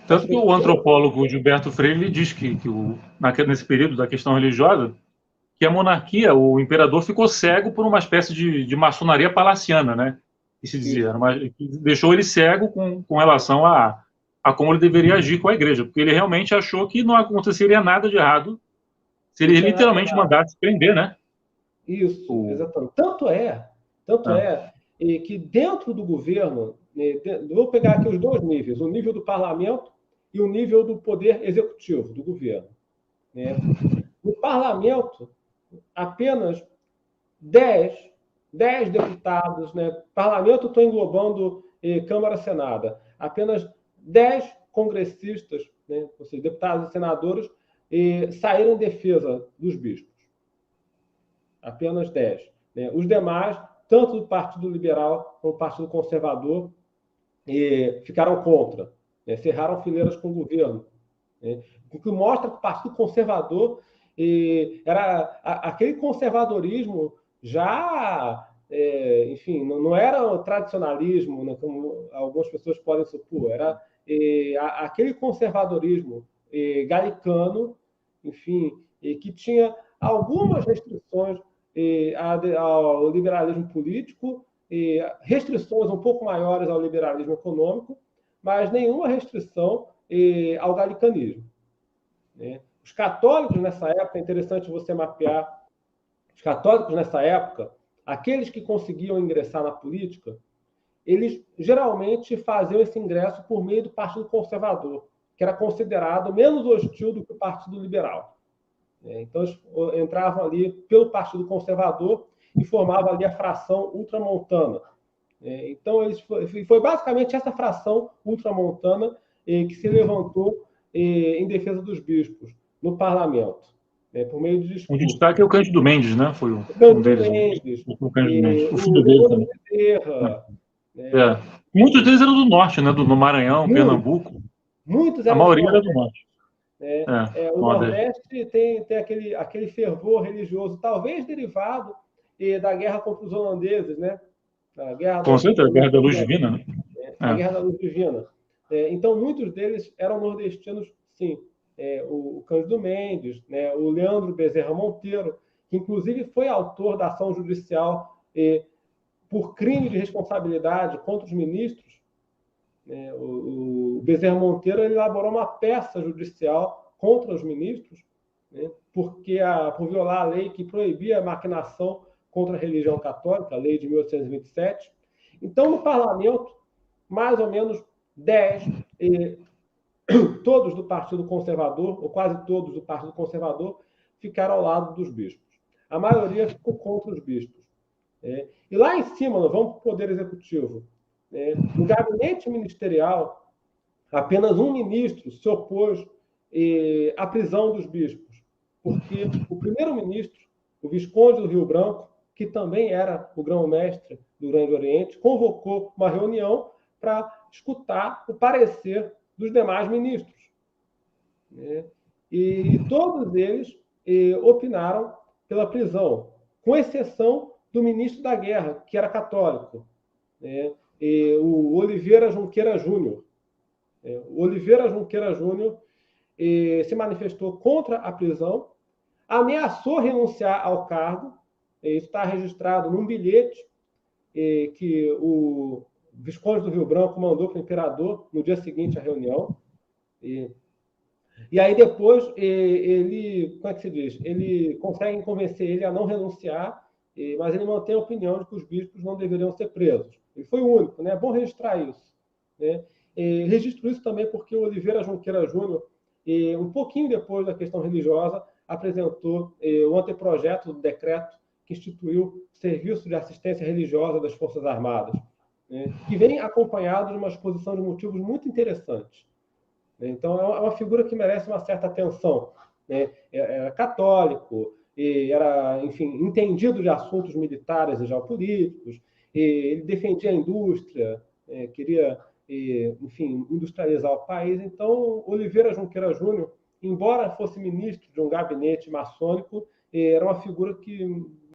Tanto que o antropólogo Gilberto Freire ele diz que nesse período da questão religiosa, que a monarquia, o imperador ficou cego por uma espécie de maçonaria palaciana, né? Que se dizia, que deixou ele cego com relação a como ele deveria agir com a igreja, porque ele realmente achou que não aconteceria nada de errado se ele literalmente mandasse prender, né? Isso, exatamente. Tanto é que dentro do governo, vou pegar aqui os dois níveis, o nível do parlamento e o nível do poder executivo do governo. Né? No parlamento, apenas 10 deputados, né? Parlamento, estou englobando Câmara e Senado, apenas 10 congressistas, né? Ou seja, deputados e senadores, saíram em defesa dos bispos. Apenas 10. Né? Os demais, tanto do Partido Liberal como do Partido Conservador, ficaram contra, né? Cerraram fileiras com o governo. Né? O que mostra que o Partido Conservador era aquele conservadorismo já, enfim, não era o tradicionalismo, né, como algumas pessoas podem supor, era aquele conservadorismo galicano, enfim, que tinha algumas restrições ao liberalismo político, restrições um pouco maiores ao liberalismo econômico, mas nenhuma restrição ao galicanismo. Né? Os católicos nessa época, é interessante você mapear, os católicos nessa época, aqueles que conseguiam ingressar na política, eles geralmente faziam esse ingresso por meio do Partido Conservador, que era considerado menos hostil do que o Partido Liberal. Então, eles entravam ali pelo Partido Conservador e formavam ali a fração ultramontana. Então, foi basicamente essa fração ultramontana que se levantou em defesa dos bispos no parlamento, por meio de discurso. O destaque é o Cândido Mendes, né? Foi um deles. Mendes, o Cândido Mendes. O filho dele também. Muitos deles eram do norte, né? Do Maranhão, Pernambuco. Muitos eram. A maioria era do norte. O Nordeste tem aquele fervor religioso, talvez derivado da guerra contra os holandeses, né? Com certeza, a Guerra da Luz Divina, né? A Guerra da Luz Divina. Então, muitos deles eram nordestinos, sim. O Cândido Mendes, né? O Leandro Bezerra Monteiro, que inclusive foi autor da ação judicial por crime de responsabilidade contra os ministros. O Bezerra Monteiro elaborou uma peça judicial contra os ministros, né? por violar a lei que proibia a maquinação contra a religião católica, a lei de 1827. Então, no parlamento, mais ou menos 10, todos do Partido Conservador, ou quase todos do Partido Conservador, ficaram ao lado dos bispos. A maioria ficou contra os bispos. E lá em cima, nós vamos para o Poder Executivo. No gabinete ministerial, apenas um ministro se opôs à prisão dos bispos, porque o primeiro-ministro, o Visconde do Rio Branco, que também era o grão-mestre do Grande Oriente, convocou uma reunião para escutar o parecer dos demais ministros. E todos eles opinaram pela prisão, com exceção do ministro da Guerra, que era católico, o Oliveira Junqueira Júnior. O Oliveira Junqueira Júnior se manifestou contra a prisão, ameaçou renunciar ao cargo. Isso está registrado num bilhete que o Visconde do Rio Branco mandou para o imperador no dia seguinte à reunião. E aí depois ele, como é que se diz? Ele consegue convencer ele a não renunciar, mas ele mantém a opinião de que os bispos não deveriam ser presos. Ele foi o único, né? É bom registrar isso. Né? Registro isso também porque o Oliveira Junqueira Júnior, um pouquinho depois da questão religiosa, apresentou o anteprojeto do decreto que instituiu o Serviço de Assistência Religiosa das Forças Armadas, né? Que vem acompanhado de uma exposição de motivos muito interessantes. Então, é uma figura que merece uma certa atenção. Né? Era católico, era, enfim, entendido de assuntos militares e geopolíticos, ele defendia a indústria, queria, enfim, industrializar o país. Então, Oliveira Junqueira Júnior, embora fosse ministro de um gabinete maçônico, era uma figura que